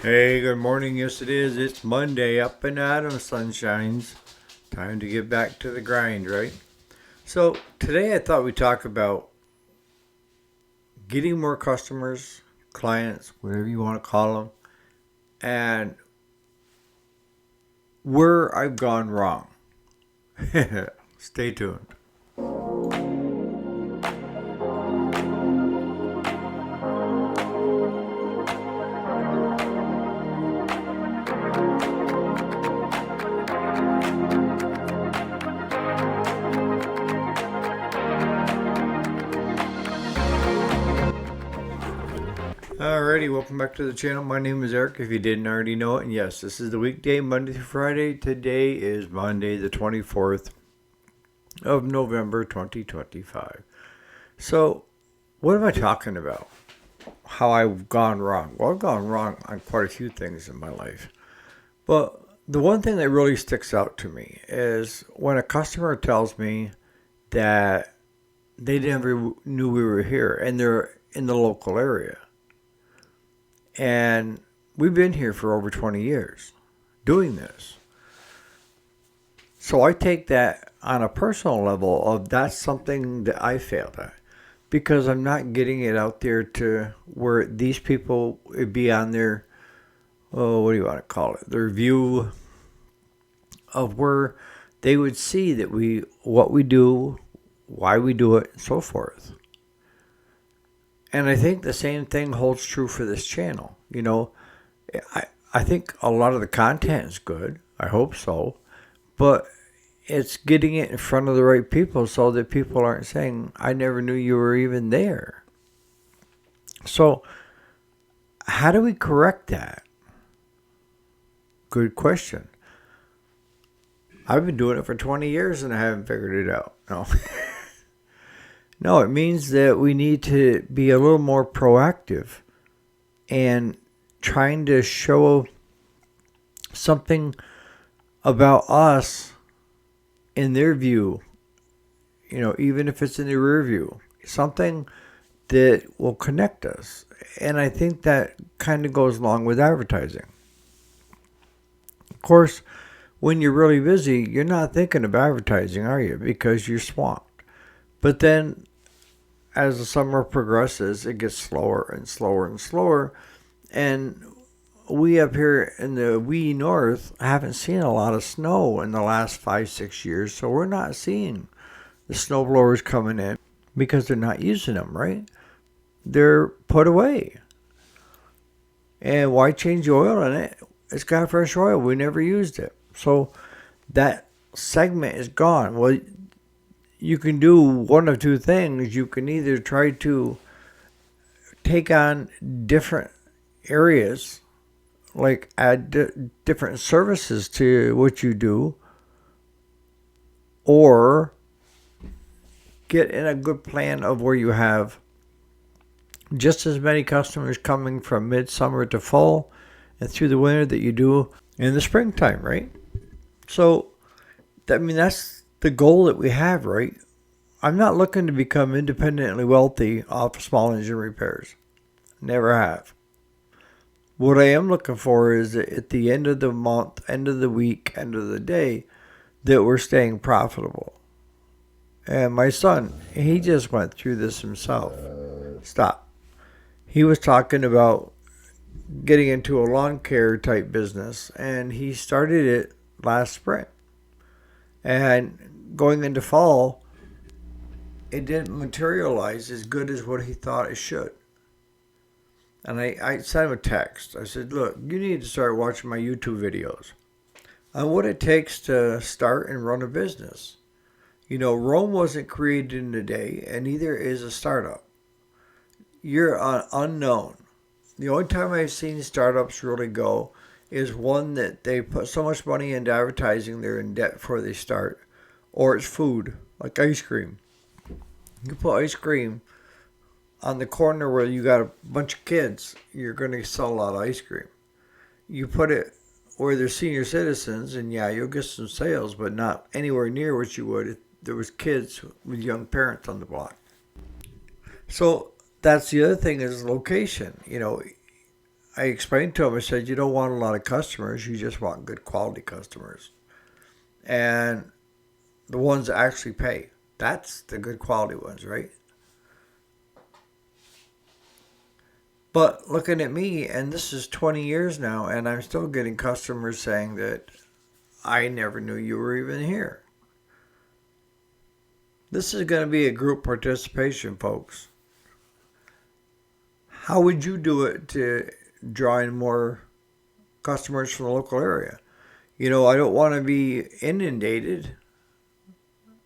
Hey, good morning. Yes, it is. It's Monday, up and at 'em, sunshines. Time to get back to the grind, right? So, today I thought we'd talk about getting more customers, clients, whatever you want to call them, and where I've gone wrong. Stay tuned. Alrighty, welcome back to the channel. My name is Eric, if you didn't already know it. And yes, this is the weekday, Monday through Friday. Today is Monday, the 24th of November, 2025. So, what am I talking about? How I've gone wrong. Well, I've gone wrong on quite a few things in my life. But the one thing that really sticks out to me is when a customer tells me that they never knew we were here and they're in the local area. And we've been here for over 20 years doing this. So I take that on a personal level of that's something that I failed at because I'm not getting it out there to where these people would be on their, oh, what do you want to call it? Their view of where they would see that what we do, why we do it, and so forth. And I think the same thing holds true for this channel. I think a lot of the content is good. I hope so. But it's getting it in front of the right people so that people aren't saying, I never knew you were even there. So, how do we correct that? Good question. I've been doing it for 20 years and I haven't figured it out. No. No, it means that we need to be a little more proactive and trying to show something about us in their view, even if it's in the rear view, something that will connect us. And I think that kind of goes along with advertising. Of course, when you're really busy, you're not thinking of advertising, are you? Because you're swamped. But then as the summer progresses, it gets slower and slower and slower. And we up here in the wee north haven't seen a lot of snow in the last 5-6 years. So we're not seeing the snow blowers coming in because they're not using them, right? They're put away. And why change the oil in it? It's got fresh oil. We never used it. So that segment is gone. Well, you can do one of two things. You can either try to take on different areas, like add different services to what you do, or get in a good plan of where you have just as many customers coming from midsummer to fall and through the winter that you do in the springtime, right? So, that's the goal that we have, right? I'm not looking to become independently wealthy off of small engine repairs. Never have. What I am looking for is that at the end of the month, end of the week, end of the day, that we're staying profitable. And my son, he just went through this himself. Stop. He was talking about getting into a lawn care type business, and he started it last spring. And going into fall, it didn't materialize as good as what he thought it should. And I sent him a text. I said, look, you need to start watching my YouTube videos on what it takes to start and run a business. Rome wasn't created in a day, and neither is a startup. You're unknown. The only time I've seen startups really go is one that they put so much money into advertising they're in debt before they start, or it's food, like ice cream. You put ice cream on the corner where you got a bunch of kids, you're going to sell a lot of ice cream. You put it where there's senior citizens, and yeah, you'll get some sales, but not anywhere near what you would if there was kids with young parents on the block. So that's the other thing is location. I explained to him, I said, you don't want a lot of customers, you just want good quality customers. And the ones that actually pay. That's the good quality ones, right? But looking at me, and this is 20 years now, and I'm still getting customers saying that I never knew you were even here. This is going to be a group participation, folks. How would you do it to draw in more customers from the local area? You know, I don't want to be inundated,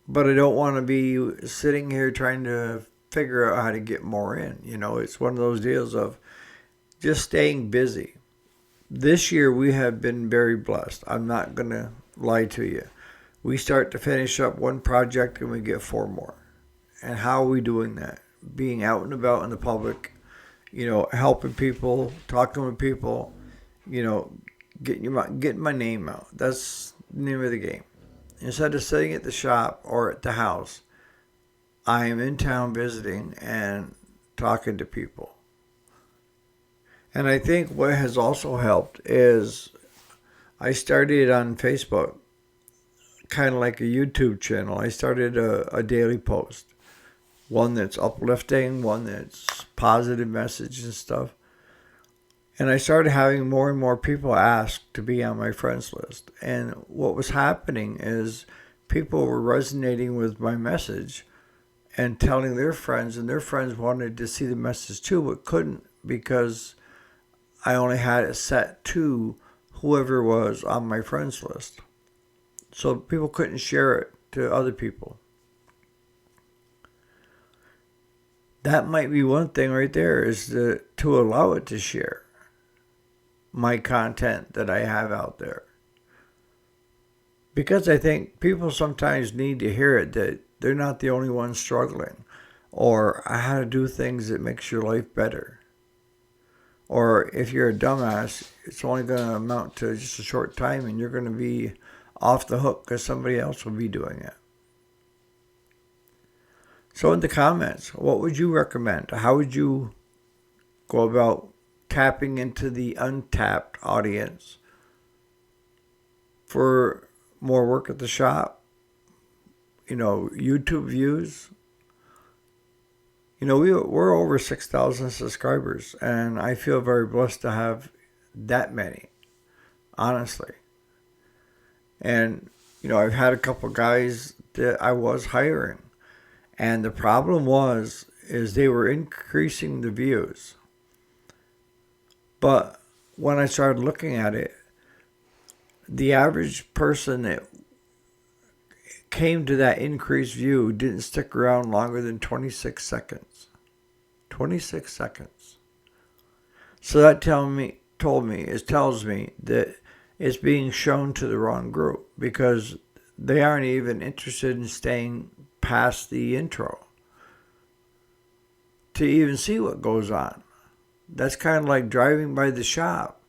but I don't want to be sitting here trying to figure out how to get more in. You know, it's one of those deals of just staying busy. This year we have been very blessed. I'm not going to lie to you. We start to finish up one project and we get 4 more. And how are we doing that? Being out and about in the public, you know, helping people, talking with people, you know, getting my name out. That's the name of the game. Instead of sitting at the shop or at the house, I am in town visiting and talking to people. And I think what has also helped is I started on Facebook, kind of like a YouTube channel. I started a daily post, one that's uplifting, one that's positive message and stuff. And I started having more and more people ask to be on my friends list. And what was happening is people were resonating with my message and telling their friends, and their friends wanted to see the message too, but couldn't because I only had it set to whoever was on my friends list. So people couldn't share it to other people. That might be one thing right there, is to allow it to share my content that I have out there. Because I think people sometimes need to hear it, that they're not the only ones struggling, or how to do things that makes your life better. Or if you're a dumbass, it's only going to amount to just a short time and you're going to be off the hook because somebody else will be doing it. So in the comments, what would you recommend? How would you go about tapping into the untapped audience for more work at the shop? You know, YouTube views. You know, we're over 6,000 subscribers, and I feel very blessed to have that many, honestly. And, you know, I've had a couple guys that I was hiring, and the problem is they were increasing the views. But when I started looking at it, the average person that came to that increased view didn't stick around longer than 26 seconds. 26 seconds. So that tells me that it's being shown to the wrong group, because they aren't even interested in staying past the intro to even see what goes on. That's kind of like driving by the shop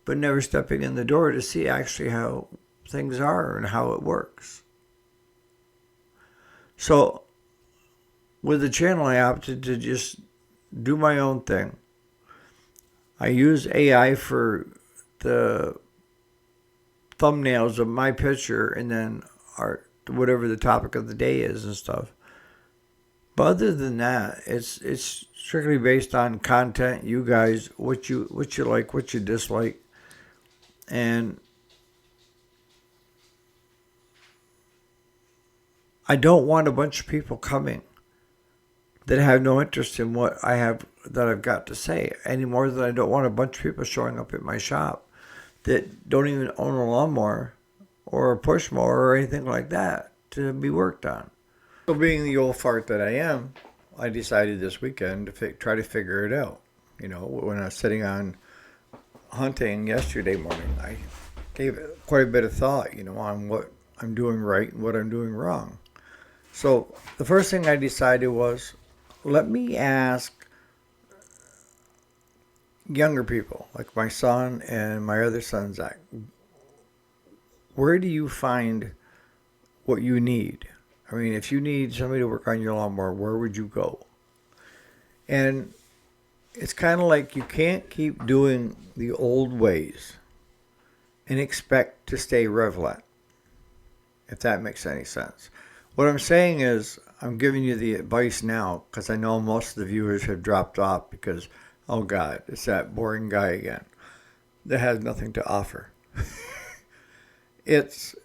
but never stepping in the door to see actually how things are and how it works. So with the channel, I opted to just do my own thing. I use AI for the thumbnails of my picture and then art, whatever the topic of the day is and stuff. But other than that, it's strictly based on content, you guys, what you like, what you dislike. And I don't want a bunch of people coming that have no interest in what I've got to say, any more than I don't want a bunch of people showing up at my shop that don't even own a lawnmower or a push mower or anything like that to be worked on. So being the old fart that I am, I decided this weekend to try to figure it out. You know, when I was sitting on hunting yesterday morning, I gave it quite a bit of thought, you know, on what I'm doing right and what I'm doing wrong. So the first thing I decided was, let me ask younger people, like my son and my other son, Zach, where do you find what you need? I mean, if you need somebody to work on your lawnmower, where would you go? And It's kind of like you can't keep doing the old ways and expect to stay relevant, if that makes any sense. What I'm saying is, I'm giving you the advice now because I know most of the viewers have dropped off because, oh God, it's that boring guy again that has nothing to offer. It's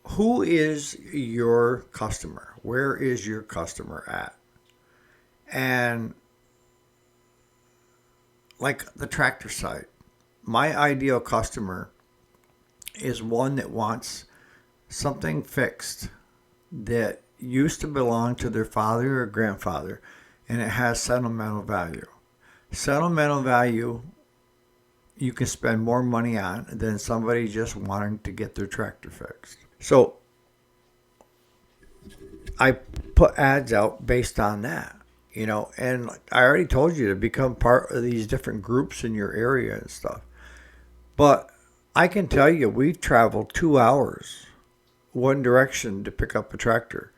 who is your customer? Where is your customer at? And like the tractor side, my ideal customer is one that wants something fixed that used to belong to their father or grandfather and it has sentimental value. Sentimental value you can spend more money on than somebody just wanting to get their tractor fixed. So I put ads out based on that, and I already told you to become part of these different groups in your area and stuff. But I can tell you, we've traveled 2 hours one direction to pick up a tractor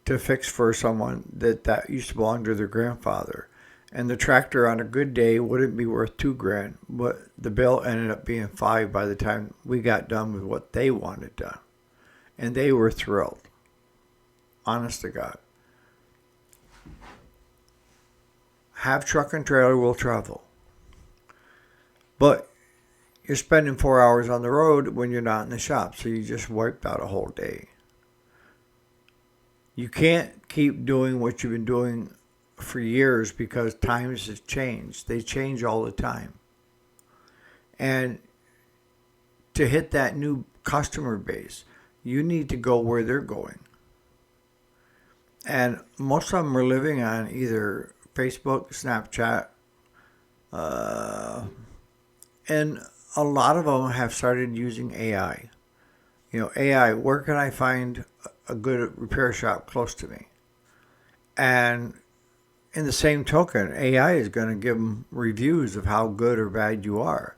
to fix for someone that used to belong to their grandfather. And the tractor on a good day wouldn't be worth 2 grand, but the bill ended up being 5 by the time we got done with what they wanted done. And they were thrilled. Honest to God. Have truck and trailer will travel. But you're spending 4 hours on the road when you're not in the shop, so you just wiped out a whole day. You can't keep doing what you've been doing for years because times have changed. They change all the time. And to hit that new customer base, you need to go where they're going. And most of them are living on either Facebook, Snapchat, and a lot of them have started using AI. AI, where can I find a good repair shop close to me? And in the same token, AI is going to give them reviews of how good or bad you are.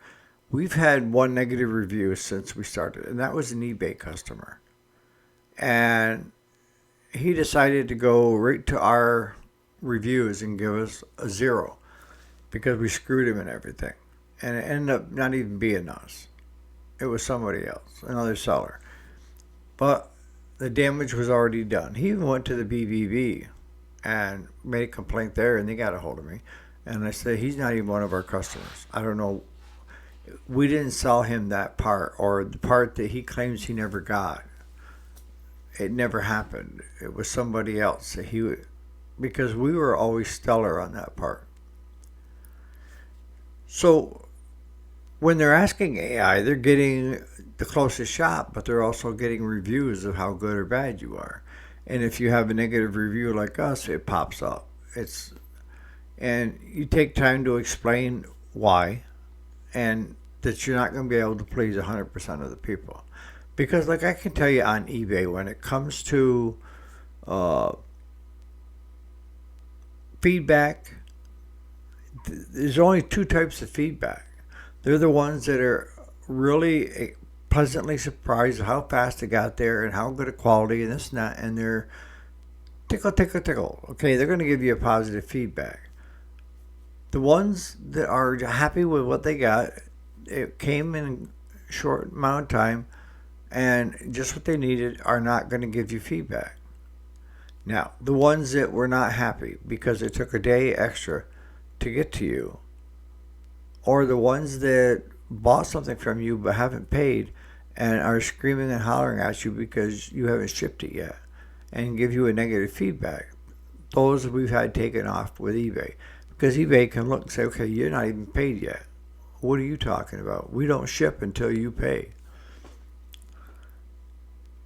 We've had one negative review since we started, and that was an eBay customer. And he decided to go right to our reviews and give us a 0 because we screwed him and everything. And it ended up not even being us. It was somebody else, another seller. But the damage was already done. He even went to the BBB and made a complaint there, and they got a hold of me. And I said, he's not even one of our customers. I don't know. We didn't sell him that part, or the part that he claims he never got. It never happened. It was somebody else. Because we were always stellar on that part. So when they're asking AI, they're getting the closest shop, but they're also getting reviews of how good or bad you are. And if you have a negative review like us, it pops up. And you take time to explain why, and that you're not going to be able to please 100% of the people. Because like I can tell you on eBay, when it comes to feedback, there's only 2 types of feedback. They're the ones that are really pleasantly surprised at how fast they got there and how good a quality and this and that, and they're tickle, tickle, tickle. Okay, they're going to give you a positive feedback. The ones that are happy with what they got, it came in a short amount of time, and just what they needed, are not going to give you feedback. Now, the ones that were not happy because it took a day extra to get to you, or the ones that bought something from you but haven't paid and are screaming and hollering at you because you haven't shipped it yet and give you a negative feedback, those we've had taken off with eBay. Because eBay can look and say, okay, you're not even paid yet. What are you talking about? We don't ship until you pay.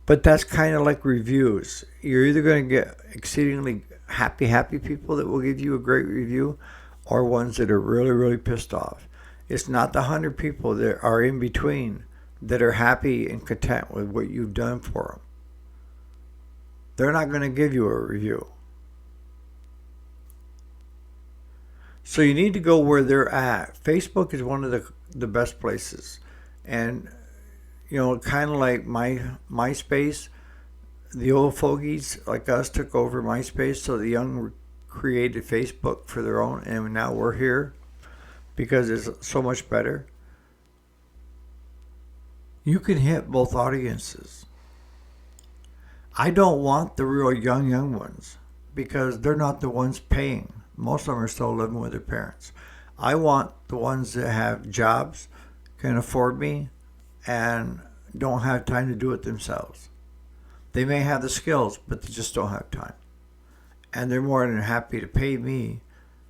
But that's kind of like reviews. You're either going to get exceedingly happy people that will give you a great review, or ones that are really, really pissed off. It's not the 100 people that are in between that are happy and content with what you've done for them. They're not going to give you a review. So you need to go where they're at. Facebook is one of the best places. And kind of like MySpace, the old fogies like us took over MySpace, so the young created Facebook for their own, and now we're here because it's so much better. You can hit both audiences. I don't want the real young ones because they're not the ones paying. Most of them are still living with their parents. I want the ones that have jobs, can afford me, and don't have time to do it themselves. They may have the skills, but they just don't have time. And they're more than happy to pay me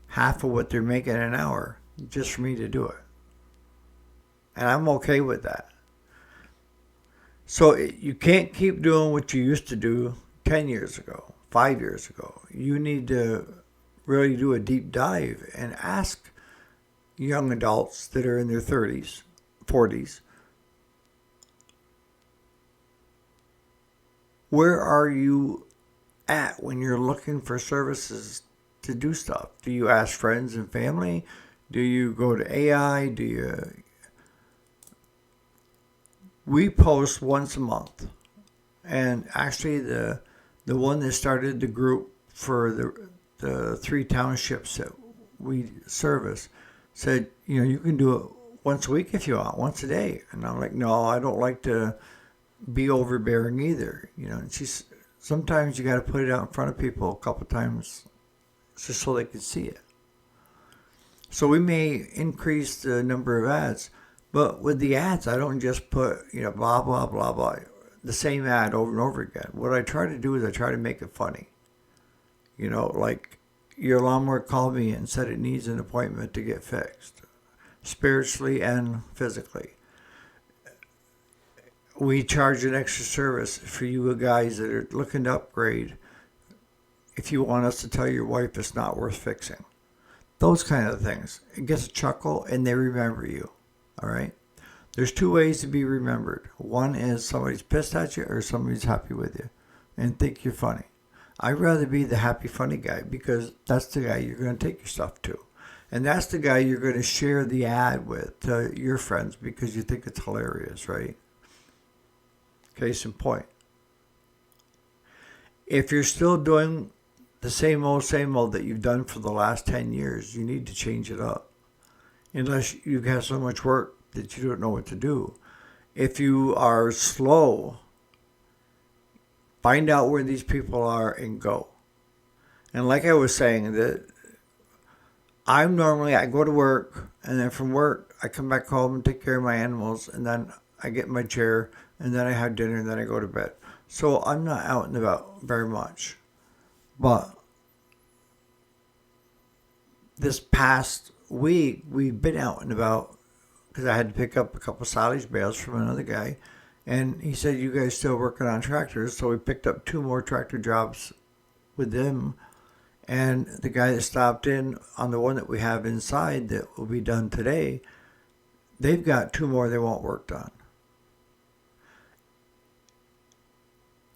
half of what they're making an hour just for me to do it. And I'm okay with that. So you can't keep doing what you used to do 10 years ago, 5 years ago. You need to really do a deep dive and ask young adults that are in their 30s, 40s, where are you at when you're looking for services to do stuff? Do you ask friends and family? Do you go to AI? We post once a month, and actually the one that started the group for the 3 townships that we service said, you can do it once a week if you want, once a day. And I'm like, no, I don't like to be overbearing either. And sometimes you got to put it out in front of people a couple times just so they can see it. So we may increase the number of ads, but with the ads, I don't just put, blah, blah, blah, blah, the same ad over and over again. What I try to do is I try to make it funny. Like your lawnmower called me and said it needs an appointment to get fixed, spiritually and physically. We charge an extra service for you guys that are looking to upgrade if you want us to tell your wife it's not worth fixing. Those kind of things. It gets a chuckle and they remember you. All right? There's 2 ways to be remembered. One is somebody's pissed at you or somebody's happy with you and think you're funny. I'd rather be the happy, funny guy because that's the guy you're going to take your stuff to. And that's the guy you're going to share the ad with to your friends because you think it's hilarious, right? Case in point. If you're still doing the same old that you've done for the last 10 years, you need to change it up. Unless you have so much work that you don't know what to do. If you are slow, find out where these people are and go. And like I was saying, that I go to work, and then from work, I come back home and take care of my animals, and then I get in my chair, and then I have dinner, and then I go to bed. So I'm not out and about very much. But this past week, we've been out and about because I had to pick up a couple silage bales from another guy. And he said, you guys still working on tractors? So we picked up 2 more tractor jobs with them. And the guy that stopped in on the one that we have inside that will be done today, they've got 2 more they want worked on.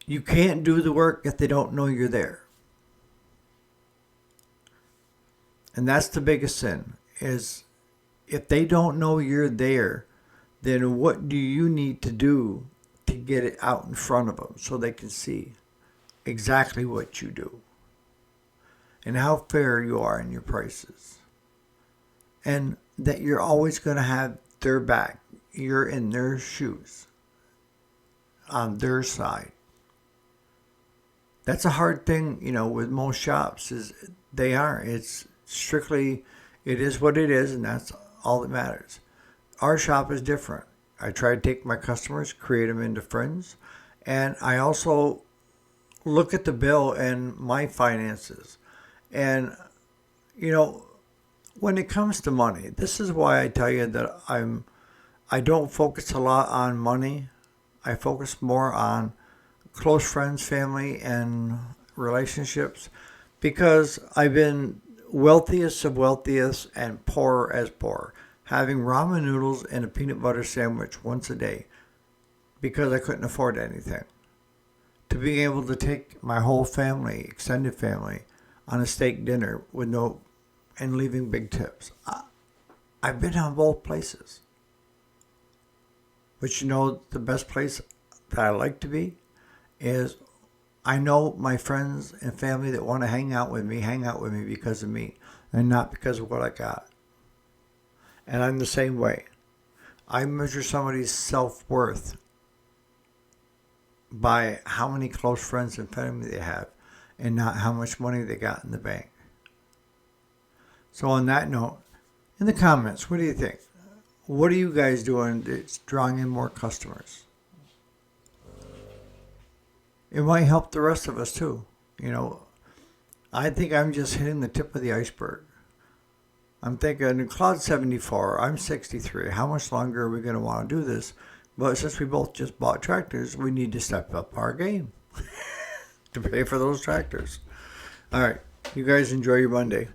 You can't do the work if they don't know you're there. And that's the biggest sin, is if they don't know you're there, then what do you need to do to get it out in front of them so they can see exactly what you do and how fair you are in your prices and that you're always going to have their back. You're in their shoes, on their side. That's a hard thing, with most shops is they aren't. It's strictly, it is what it is, and that's all that matters. Our shop is different. I try to take my customers, create them into friends, and I also look at the bill and my finances. And, when it comes to money, this is why I tell you that I don't focus a lot on money. I focus more on close friends, family, and relationships, because I've been wealthiest of wealthiest and poorer as poor, having ramen noodles and a peanut butter sandwich once a day because I couldn't afford anything, to being able to take my whole family, extended family, on a steak dinner and leaving big tips. I've been on both places. But the best place that I like to be is I know my friends and family that want to hang out with me because of me and not because of what I got. And I'm the same way. I measure somebody's self-worth by how many close friends and family they have and not how much money they got in the bank. So on that note, in the comments, what do you think? What are you guys doing that's drawing in more customers? It might help the rest of us too. I think I'm just hitting the tip of the iceberg. I'm thinking Cloud 74, I'm 63. How much longer are we going to want to do this? But since we both just bought tractors, we need to step up our game to pay for those tractors. All right. You guys enjoy your Monday.